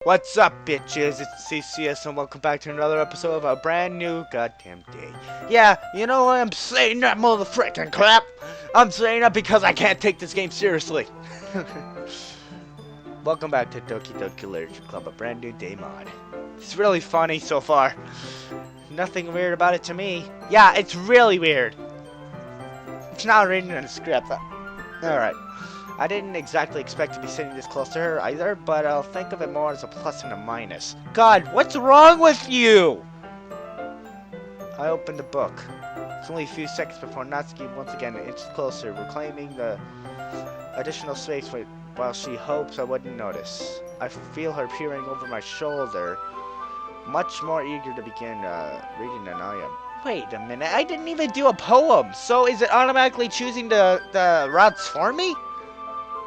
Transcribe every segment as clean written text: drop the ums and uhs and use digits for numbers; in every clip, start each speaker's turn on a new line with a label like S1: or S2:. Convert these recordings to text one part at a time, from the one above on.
S1: What's up, bitches? It's CCS and welcome back to another episode of a brand new goddamn day. Yeah, you know why I'm saying that motherfucking crap? I'm saying that because I can't take this game seriously. Welcome back to Doki Doki Literature Club, a brand new day mod. It's really funny so far. Nothing weird about it to me. Yeah, it's really weird. It's not written in a script. Alright. I didn't exactly expect to be sitting this close to her either, but I'll think of it more as a plus and a minus. God, what's wrong with you? I opened the book. It's only a few seconds before Natsuki once again inched closer, reclaiming the additional space while she hopes I wouldn't notice. I feel her peering over my shoulder, much more eager to begin reading than I am. Wait a minute, I didn't even do a poem, so is it automatically choosing the routes for me?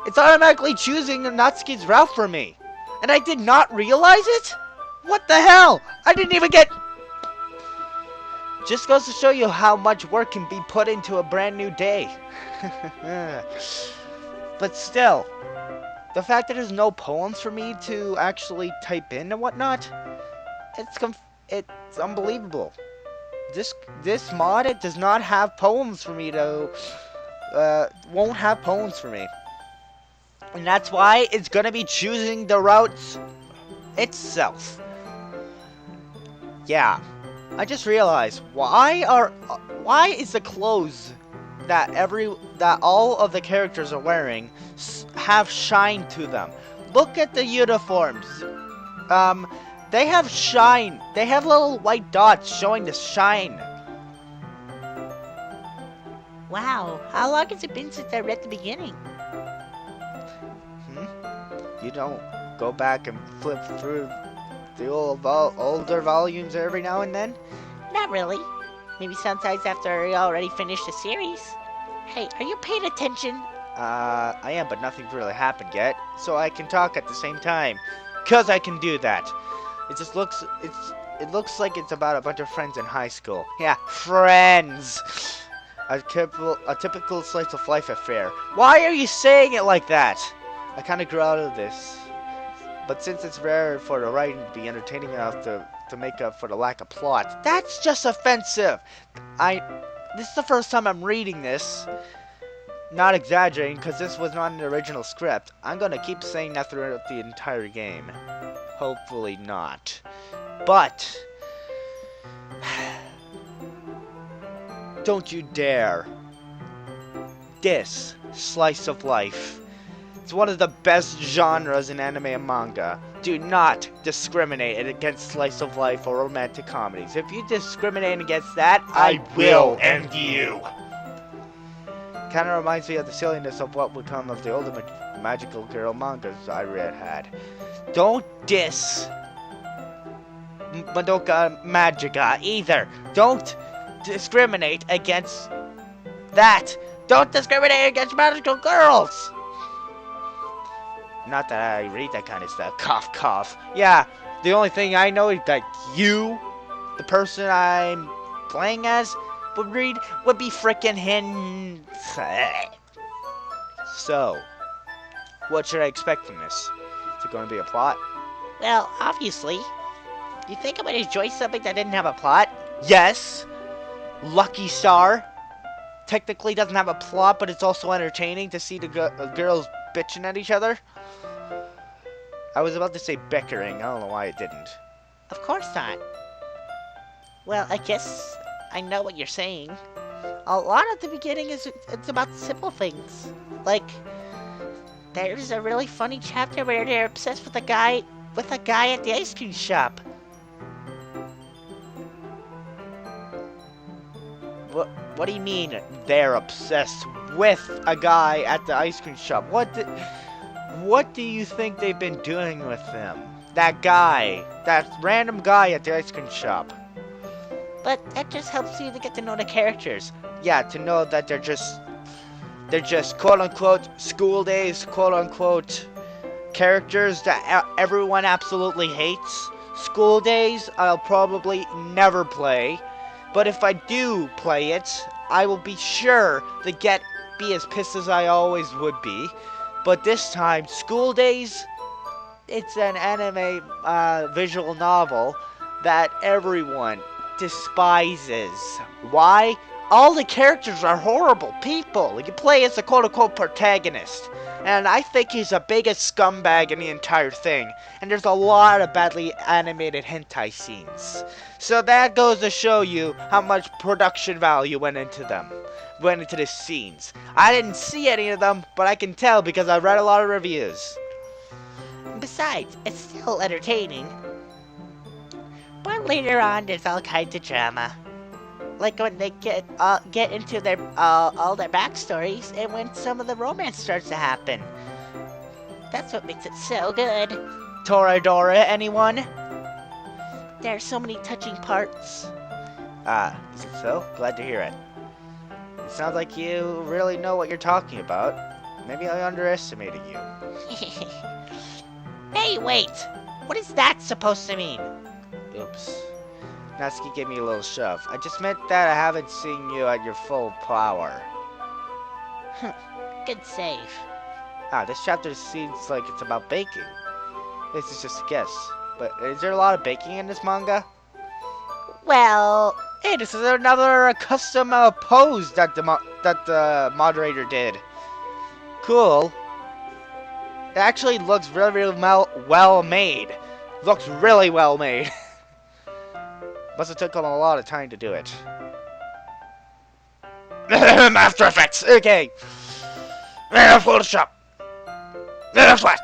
S1: It's automatically choosing Natsuki's route for me. And I did not realize it? What the hell? I didn't even get... Just goes to show you how much work can be put into a brand new day. But still, the fact that there's no poems for me to actually type in and whatnot, it's unbelievable. This mod, it does not have poems for me to... won't have poems for me. And that's why it's gonna be choosing the routes itself. Yeah, I just realized why is the clothes that all of the characters are wearing have shine to them? Look at the uniforms. They have shine. They have little white dots showing the shine.
S2: Wow, how long has it been since I read the beginning?
S1: You don't go back and flip through the older volumes every now and then?
S2: Not really. Maybe sometimes after I already finished the series. Hey, are you paying attention?
S1: I am, but nothing's really happened yet, so I can talk at the same time. 'Cause I can do that. It looks like it's about a bunch of friends in high school. Yeah, friends! A typical slice of life affair. Why are you saying it like that? I kind of grew out of this, but since it's rare for the writing to be entertaining enough to make up for the lack of plot, that's just offensive. This is the first time I'm reading this. Not exaggerating, because this was not an original script. I'm gonna keep saying that throughout the entire game. Hopefully not. But don't you dare diss slice of life. It's one of the best genres in anime and manga. Do not discriminate against slice of life or romantic comedies. If you discriminate against that, I will end you. Kinda reminds me of the silliness of what would come of the older magical girl mangas I had. Don't diss Madoka Magica either. Don't discriminate against that. Don't discriminate against magical girls. Not that I read that kind of stuff. Cough, cough. Yeah, the only thing I know is that you, the person I'm playing as, would be frickin' him. So, what should I expect from this? Is it going to be a plot?
S2: Well, obviously. You think I'm gonna enjoy something that didn't have a plot?
S1: Yes. Lucky Star. Technically doesn't have a plot, but it's also entertaining to see the girls bitching at each other. I was about to say bickering. I don't know why it didn't.
S2: Of course not. Well, I guess I know what you're saying. A lot of the beginning it's about simple things. Like, there's a really funny chapter where they're obsessed with a guy at the ice cream shop.
S1: What do you mean they're obsessed with a guy at the ice cream shop? What do you think they've been doing with them? That random guy at the ice cream shop.
S2: But that just helps you to get to know the characters.
S1: Yeah, to know that they're just quote-unquote school days, quote-unquote characters that everyone absolutely hates. School days, I'll probably never play. But if I do play it, I will be sure to be as pissed as I always would be. but this time, School Days, it's an anime visual novel that everyone despises. Why? All the characters are horrible people. You play as the quote-unquote protagonist, and I think he's the biggest scumbag in the entire thing. And there's a lot of badly animated hentai scenes. So that goes to show you how much production value went into the scenes. I didn't see any of them, but I can tell because I read a lot of reviews.
S2: Besides, it's still entertaining. But later on, there's all kinds of drama. Like when they get into their all their backstories, and when some of the romance starts to happen. That's what makes it so good.
S1: Toradora, anyone?
S2: There are so many touching parts.
S1: Ah, is it so? Glad to hear it. It sounds like you really know what you're talking about. Maybe I underestimated you.
S2: Hey, wait! What is that supposed to mean?
S1: Oops. Natsuki gave me a little shove. I just meant that I haven't seen you at your full power.
S2: Good save.
S1: Ah, this chapter seems like it's about baking. This is just a guess. But is there a lot of baking in this manga?
S2: Well,
S1: Hey, this is another custom pose that the moderator did. Cool. It actually looks really well made. Looks really well made. Must have taken a lot of time to do it. After Effects. Okay. Photoshop. Flash.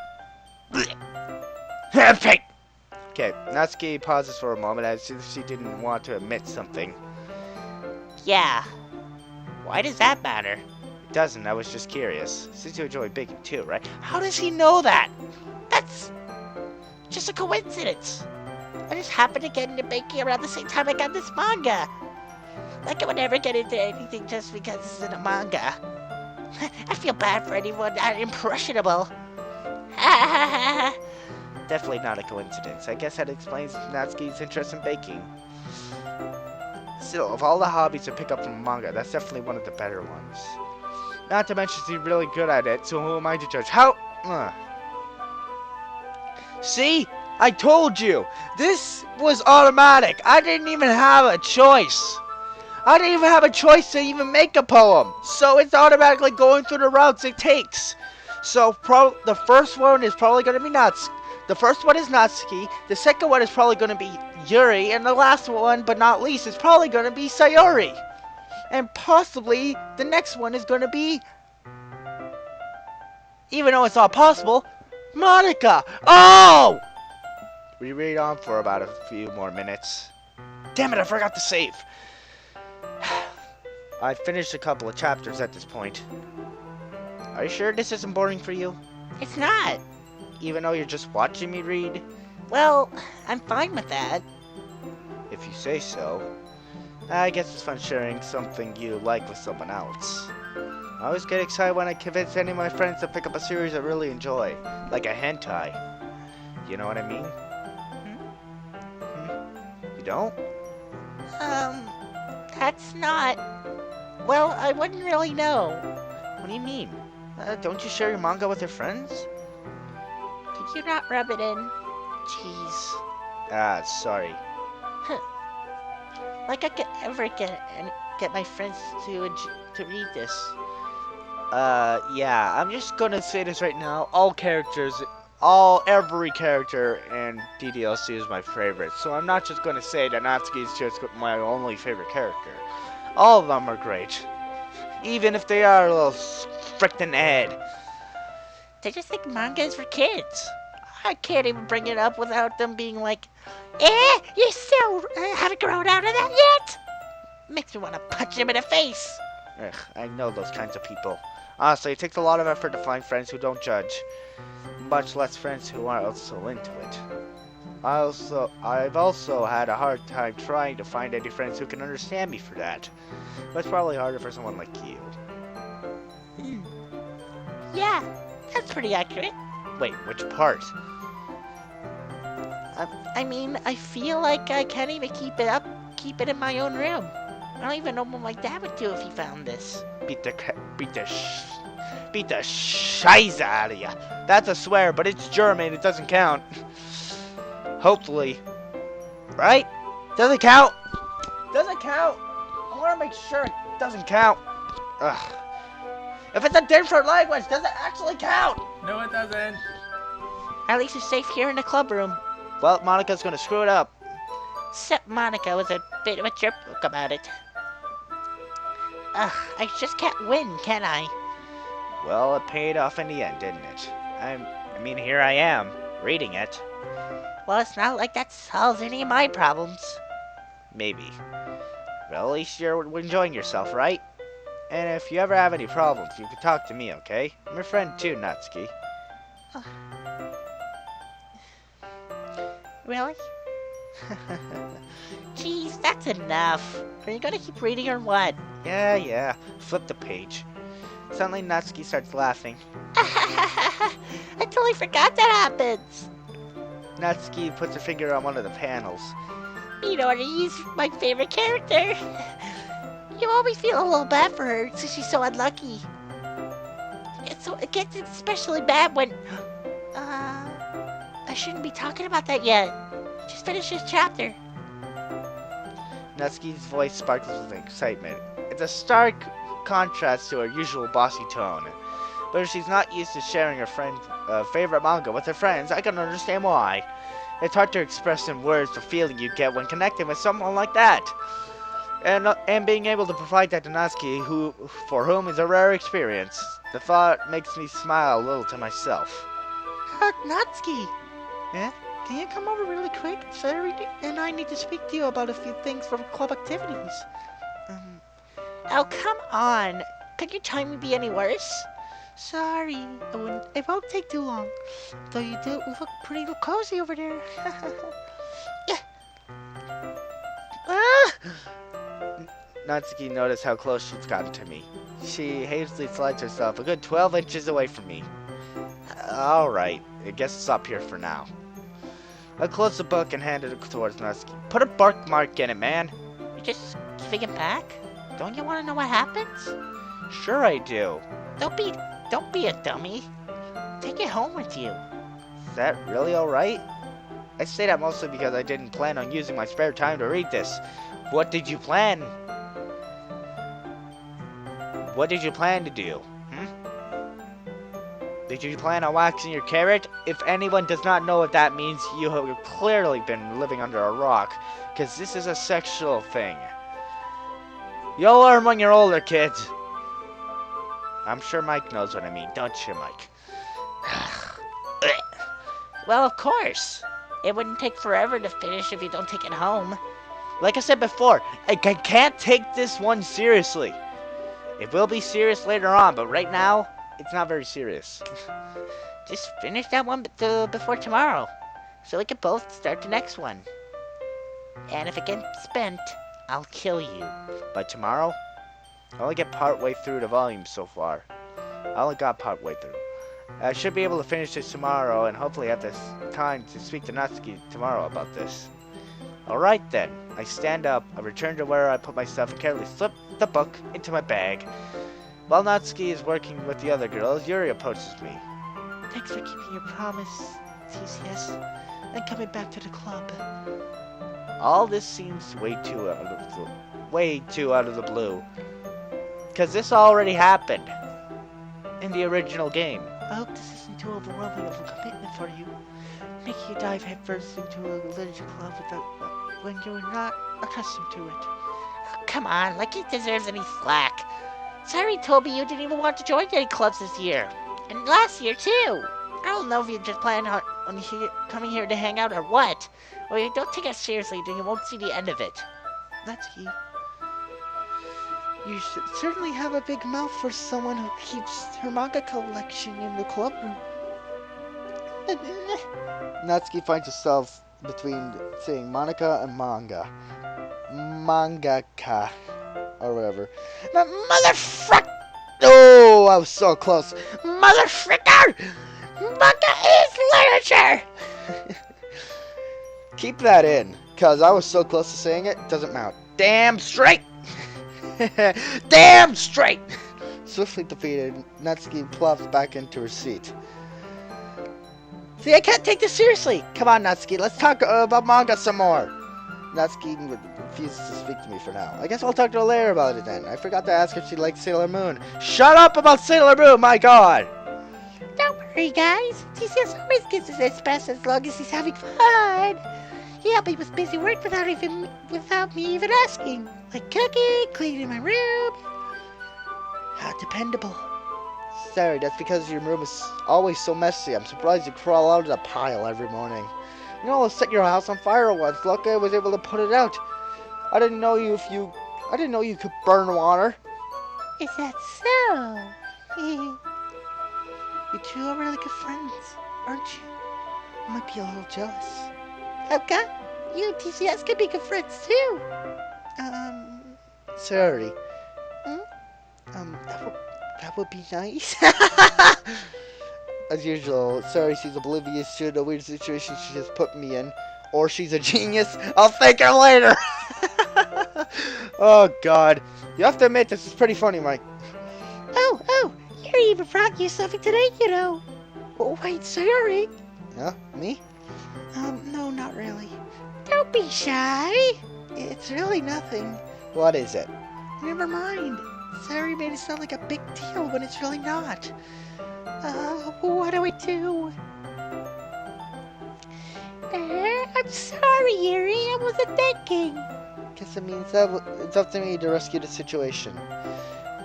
S1: Paint. Okay, Natsuki pauses for a moment as if she didn't want to admit something.
S2: yeah. Why does that matter?
S1: It doesn't, I was just curious. Since you enjoy baking too, right? How does he know that?
S2: That's just a coincidence. I just happened to get into baking around the same time I got this manga. Like I would never get into anything just because it's in a manga. I feel bad for anyone that impressionable.
S1: Definitely not a coincidence. I guess that explains Natsuki's interest in baking. Still, of all the hobbies to pick up from manga, that's definitely one of the better ones. Not to mention she's really good at it, so who am I to judge? How? See? I told you! This was automatic! I didn't even have a choice! I didn't even have a choice to even make a poem! So it's automatically going through the routes it takes! So the first one is probably going to be Natsuki. The first one is Natsuki, the second one is probably going to be Yuri, and the last one, but not least, is probably going to be Sayori. And possibly the next one is going to be, even though it's not possible, Monica! Oh! We read on for about a few more minutes. Damn it, I forgot to save. I finished a couple of chapters at this point. Are you sure this isn't boring for you?
S2: It's not.
S1: Even though you're just watching me read?
S2: Well, I'm fine with that.
S1: If you say so. I guess it's fun sharing something you like with someone else. I always get excited when I convince any of my friends to pick up a series I really enjoy. Like a hentai. You know what I mean? You don't?
S2: That's not... Well, I wouldn't really know.
S1: What do you mean? Don't you share your manga with your friends?
S2: Could you not rub it in?
S1: Jeez. Ah, sorry.
S2: Like I could ever get my friends to read this.
S1: Yeah, I'm just gonna say this right now. Every character in DDLC is my favorite. So I'm not just gonna say that Natsuki is just my only favorite character. All of them are great. Even if they are a little frickin' Ed.
S2: They just think manga is for kids. I can't even bring it up without them being like, you still haven't grown out of that yet? Makes me want to punch him in the face.
S1: Ugh, I know those kinds of people. Honestly, it takes a lot of effort to find friends who don't judge. Much less friends who are also into it. I've also had a hard time trying to find any friends who can understand me for that. But it's probably harder for someone like you.
S2: Yeah, that's pretty accurate.
S1: Wait, which part?
S2: I mean, I feel like I can't even keep it in my own room. I don't even know what my dad would do if he found this.
S1: beat the scheiße out of you. That's a swear, but it's German. It doesn't count. Hopefully. Right? Doesn't count. Doesn't count. I want to make sure it doesn't count. Ugh. If it's a different language, does it actually count?
S3: No, it doesn't.
S2: At least it's safe here in the club room.
S1: Well, Monica's gonna screw it up.
S2: Except Monica was a bit of a jerk about it. I just can't win, can I?
S1: Well, it paid off in the end, didn't it? I mean, here I am, reading it.
S2: Well, it's not like that solves any of my problems.
S1: Maybe. Well, at least you're enjoying yourself, right? And if you ever have any problems, you can talk to me, okay? I'm your friend too, Natsuki.
S2: Really? Jeez, that's enough. Are you gonna keep reading or what?
S1: Yeah. Flip the page. Suddenly, Natsuki starts laughing.
S2: I totally forgot that happens.
S1: Natsuki puts her finger on one of the panels.
S2: You know, he's my favorite character. You always feel a little bad for her since she's so unlucky. It gets especially bad when... I shouldn't be talking about that yet. Just finish this chapter.
S1: Natsuki's voice sparkles with excitement. It's a stark contrast to her usual bossy tone. But if she's not used to sharing her favorite manga with her friends, I can understand why. It's hard to express in words the feeling you get when connecting with someone like that. And being able to provide that to Natsuki, for whom is a rare experience. The thought makes me smile a little to myself.
S2: Natsuki! Yeah? Can you come over really quick? And I need to speak to you about a few things for club activities. Oh, come on. Could your timing be any worse? Sorry. It won't take too long. Though you do look pretty cozy over there.
S1: Natsuki noticed how close she's gotten to me. She hastily slides herself a good 12 inches away from me. Alright, I guess it's up here for now. I closed the book and handed it towards Natsuki. Put a bookmark in it, man.
S2: You're just giving it back? Don't you want to know what happens?
S1: Sure I do.
S2: Don't be a dummy. Take it home with you.
S1: Is that really alright? I say that mostly because I didn't plan on using my spare time to read this. What did you plan? What did you plan to do? Did you plan on waxing your carrot? If anyone does not know what that means, you have clearly been living under a rock, because this is a sexual thing. You'll learn when you're older, kids. I'm sure Mike knows what I mean, don't you, Mike?
S2: Well, of course. It wouldn't take forever to finish if you don't take it home.
S1: Like I said before, I can't take this one seriously. It will be serious later on, but right now, it's not very serious.
S2: Just finish that one before tomorrow, so we can both start the next one. And if it gets spent, I'll kill you.
S1: By tomorrow? I only get part way through the volume so far. I only got part way through. I should be able to finish this tomorrow and hopefully have this time to speak to Natsuki tomorrow about this. Alright then. I stand up, I return to where I put my stuff and carefully slip the book into my bag. While Natsuki is working with the other girls, Yuri approaches me.
S2: Thanks for keeping your promise, TCS, and coming back to the club.
S1: All this seems way too out of the blue. Because this already happened in the original game.
S2: I hope this isn't too overwhelming of a commitment for you. Making you dive headfirst into a religion club when you're not accustomed to it. Oh, come on, like he deserves any slack. Sorry, Toby, you didn't even want to join any clubs this year. And last year, too. I don't know if you just plan on coming here to hang out or what. Well, you don't take it seriously, then you won't see the end of it. Natsuki, you should certainly have a big mouth for someone who keeps her manga collection in the club room.
S1: Natsuki finds herself between saying Monica and manga. Mangaka. Or whatever. Motherfrick! Oh, I was so close. Motherfricker! Manga is literature! Keep that in, because I was so close to saying it, doesn't matter. Damn straight! Damn straight!
S3: Swiftly defeated, Natsuki plops back into her seat. See, I can't take this seriously! Come on, Natsuki, let's talk about manga some more! Natsuki refuses to speak to me for now. I guess I'll talk to her later about it then. I forgot to ask if she likes Sailor Moon. Shut up about Sailor Moon, my god!
S2: Don't worry, guys. TCS always gets his best as long as he's having fun. Yeah, but he was busy work without me even asking. Like cooking, cleaning my room. How dependable.
S3: Sorry, that's because your room is always so messy. I'm surprised you crawl out of the pile every morning. You know, set your house on fire once. Lucky I was able to put it out. I didn't know you could burn water.
S2: Is that so? You two are really good friends, aren't you? I might be a little jealous. Okay, you and TCS could be good friends too.
S3: Sorry.
S2: That would be nice.
S3: As usual, Sorry seems oblivious to the weird situation she just put me in. Or she's a genius. I'll thank her later. Oh, God. You have to admit, this is pretty funny, Mike.
S2: Oh, you even brought you something today, you know. Oh, wait, sorry.
S3: Huh? Me?
S2: No, not really. Don't be shy. It's really nothing.
S3: What is it?
S2: Never mind. Sorry made it sound like a big deal when it's really not. What do we do? I'm sorry, Yuri. I wasn't thinking.
S3: Guess it means that it's up to me to rescue the situation.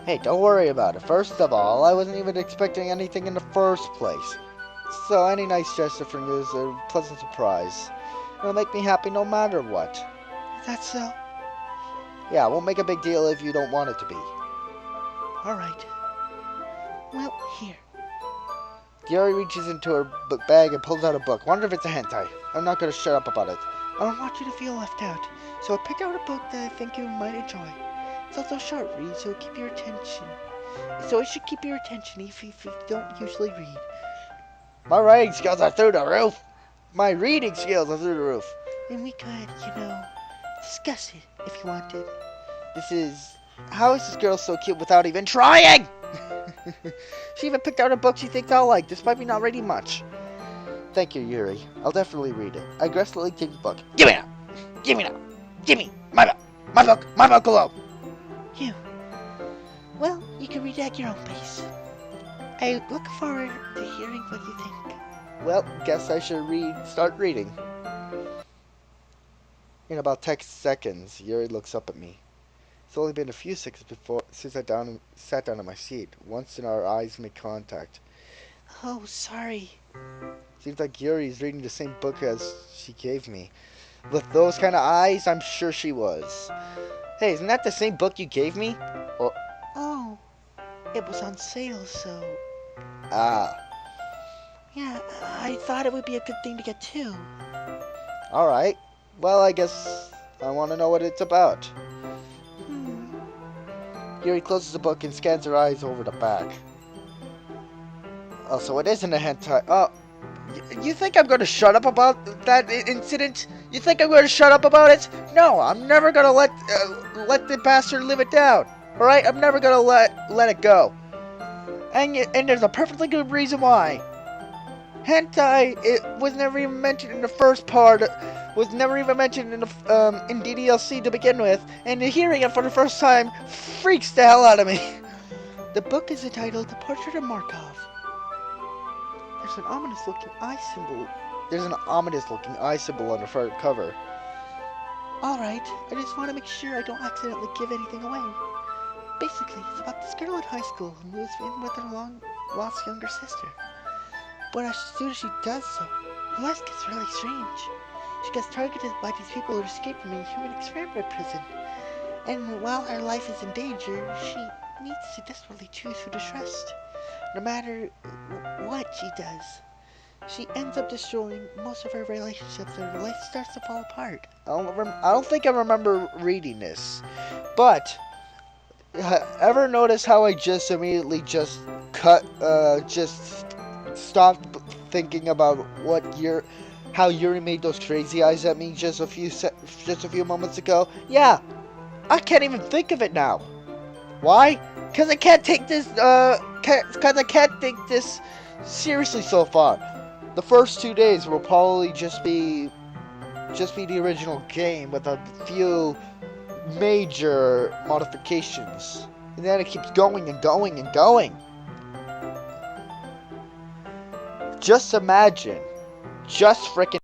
S3: Hey, don't worry about it. First of all, I wasn't even expecting anything in the first place. So any nice gesture from you is a pleasant surprise. It'll make me happy no matter what.
S2: Is that so?
S3: Yeah, I won't make a big deal if you don't want it to be.
S2: Alright. Well, here.
S3: Yuri reaches into her bag and pulls out a book. Wonder if it's a hentai. I'm not going to shut up about it.
S2: I don't want you to feel left out, so I picked out a book that I think you might enjoy. It's also a short read, so it keep your attention. So it should keep your attention if you don't usually read.
S3: My writing skills are through the roof. My reading skills are through the roof.
S2: And we could, discuss it if you wanted.
S3: How is this girl so cute without even trying? She even picked out a book she thinks I'll like, despite me not reading much. Thank you, Yuri. I'll definitely read it. I aggressively take the book. Give me now! Give me now! Give me! My book! My book! My book alone!
S2: You. Well, you can read at your own pace. I look forward to hearing what you think.
S3: Well, guess I should start reading. In about 10 seconds, Yuri looks up at me. It's only been a few seconds since I sat down in my seat. Once our eyes make contact.
S2: Oh, sorry.
S3: Seems like Yuri's reading the same book as she gave me. With those kind of eyes, I'm sure she was. Hey, isn't that the same book you gave me?
S2: Oh, it was on sale, so...
S3: Ah.
S2: Yeah, I thought it would be a good thing to get too.
S3: Alright. Well, I guess I want to know what it's about. Yuri closes the book and scans her eyes over the back. Oh, so it isn't a hentai. Oh, you think I'm going to shut up about that incident? You think I'm going to shut up about it? No, I'm never going to let the bastard live it down. All right, I'm never going to let it go. And there's a perfectly good reason why. Hentai, it was never even mentioned in the first part. Was never even mentioned in the in DDLC to begin with, and hearing it for the first time freaks the hell out of me.
S2: The book is entitled The Portrait of Markov.
S3: There's an ominous-looking eye symbol on the front cover.
S2: Alright, I just want to make sure I don't accidentally give anything away. Basically, it's about this girl in high school who moves in with her long-lost younger sister. But as soon as she does so, her life gets really strange. She gets targeted by these people who escaped from a human experiment prison. And while her life is in danger, she needs to desperately choose who to trust. No matter what she does, she ends up destroying most of her relationships and her life starts to fall apart.
S3: I don't think I remember reading this. But, ever notice how I just immediately just stopped thinking about how Yuri made those crazy eyes at me just a few moments ago? Yeah, I can't even think of it now. Why? Because I can't take this, because I can't take this seriously so far. The first 2 days will probably just be the original game with a few major modifications. And then it keeps going and going and going. Just imagine. Just frickin'